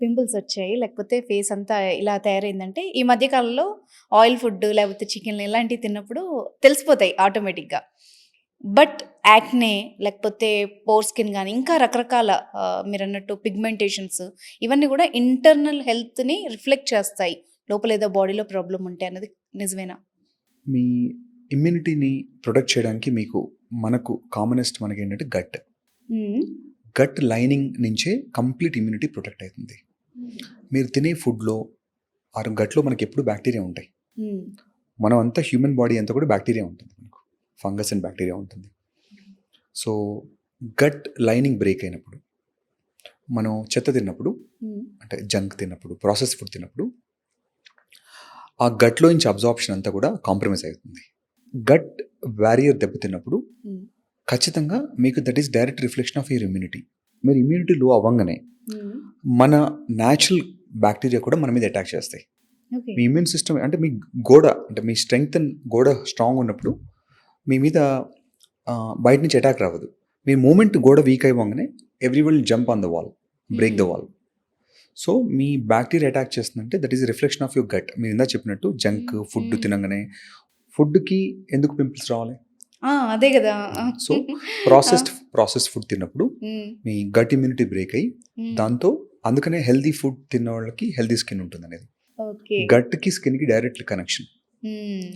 Pimples వచ్చాయి, లేకపోతే face అంతా ఇలా తయారైందంటే ఈ మధ్య కాలంలో ఆయిల్ ఫుడ్ లేకపోతే చికెన్ ఇలాంటివి తిన్నప్పుడు తెలిసిపోతాయి ఆటోమేటిక్‌గా. బట్ యాక్నే లేకపోతే పోర్ స్కిన్ గాని ఇంకా రకరకాల మీరన్నట్టు పిగ్మెంటేషన్స్ ఇవన్నీ కూడా ఇంటర్నల్ హెల్త్‌ని రిఫ్లెక్ట్ చేస్తాయి. లోపల ఏదో బాడీలో ప్రాబ్లమ్ ఉంటే అన్నది నిజమేనా? మీ ఇమ్యూనిటీని ప్రొటెక్ట్ చేయడానికి మనకు కామనెస్ట్ మనకేంటంటే గట్. హ్మ్. గట్ లైనింగ్ నుంచే కంప్లీట్ ఇమ్యూనిటీ ప్రొటెక్ట్ అవుతుంది. మీరు తినే ఫుడ్‌లో గట్‌లో మనకెప్పుడు బ్యాక్టీరియా ఉంటాయి. హ్మ్. మనం అంతా హ్యూమన్ బాడీ అంతా కూడా బ్యాక్టీరియా ఉంటుంది మనకు. ఫంగస్ అండ్ బ్యాక్టీరియా ఉంటుంది. సో, గట్ లైనింగ్ బ్రేక్ అయినప్పుడు, మనం చెత్త తిన్నప్పుడు, హ్మ్. అంటే జంక్ తిన్నప్పుడు, ప్రాసెస్ ఫుడ్ తిన్నప్పుడు, ఆ గట్‌లో నుంచి అబ్జార్ప్షన్ అంతా కూడా కాంప్రమైజ్ అవుతుంది. గట్ వారియర్ దెబ్బతిన్నప్పుడు హ్మ్. ఖచ్చితంగా మీకు that is direct reflection of your immunity. మీరు ఇమ్యూనిటీ లో అవ్వంగానే హ్మ్. మన న్యాచురల్ బ్యాక్టీరియా కూడా మన మీద అటాక్ చేస్తాయి. ఓకే. మీ ఇమ్యూన్ సిస్టమ్ అంటే మీ అంటే మీ గోడ స్ట్రాంగ్ ఉన్నప్పుడు మీ మీద బయట నుంచి అటాక్ రావదు. మీ మూమెంట్ గోడ వీక్ అయిపోగానే every will jump on the wall, break the wall. So మీ బ్యాక్టీరియా అటాక్ చేస్తుందంటే that is reflection of your gut. మీరు ఇందా చెప్పినట్టు జంక్ ఫుడ్ తినగానే ఫుడ్కి ఎందుకు పింపుల్స్ రావాలి? అదే గదా! సో ఆ! ప్రాసెస్డ్ ఫుడ్ తిన్నప్పుడు హ్మ్. మీ గట్ ఇమ్యూనిటీ బ్రేక్ అయ్యి హ్మ్. దాంతో అందుకనే హెల్దీ ఫుడ్ తిన్న వాళ్ళకి హెల్దీ స్కిన్ ఉంటుంది అనేది. ఓకే. గట్కి స్కిన్కి డైరెక్ట్ కనెక్షన్. హ్మ్.